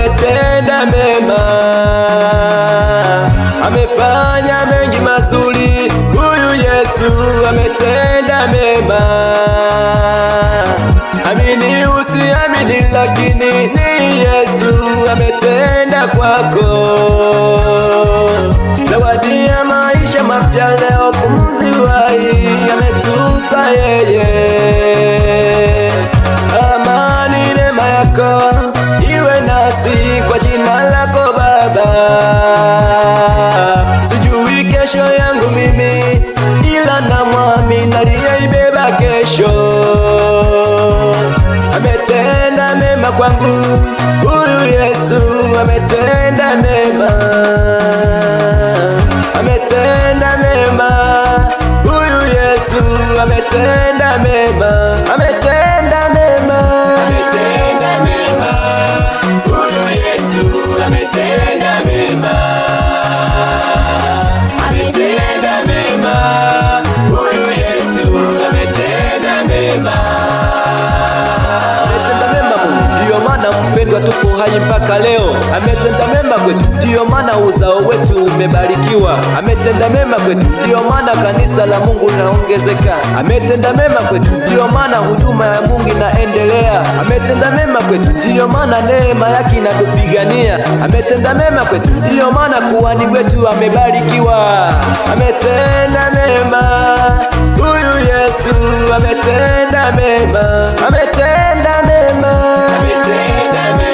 ametenda mema, amefanya mengi mazuri. Huyu Yesu ametenda mema. Amini usiamini, lakini ni Yesu ametenda kwako. Zawadi ya maisha mapya leo, pumzi uhai ametupa yeye. Amani neema yako iwe nasi kwa jina lako Baba. Sijui kesho yangu mimi, ila namwamini aliyeibeba kesho. Ametenda mema kwangu, huyu Yesu ametenda mema. Ametenda mema, huyu Yesu ametenda mema. Ametenda mema, ametenda mema, huyu Yesu ametenda mema. Ametenda mema, huyu Yesu ametenda mema. ndiyo maana mpendwa, tuko hai mpaka leo. Ametenda mema kwetu, ndiyo maana uzao wetu umebarikiwa. Ametenda mema kwetu, ndiyo maana kanisa la Mungu linaongezeka. Ametenda mema kwetu, ndiyo maana huduma ya Mungu inaendelea. Ametenda mema kwetu, ndiyo maana neema yake inatupigania. Ametenda mema kwetu, ndiyo maana kuhani wetu amebarikiwa. Ametenda mema, huyu Yesu ametenda mema. Ametenda mema, ametenda mema.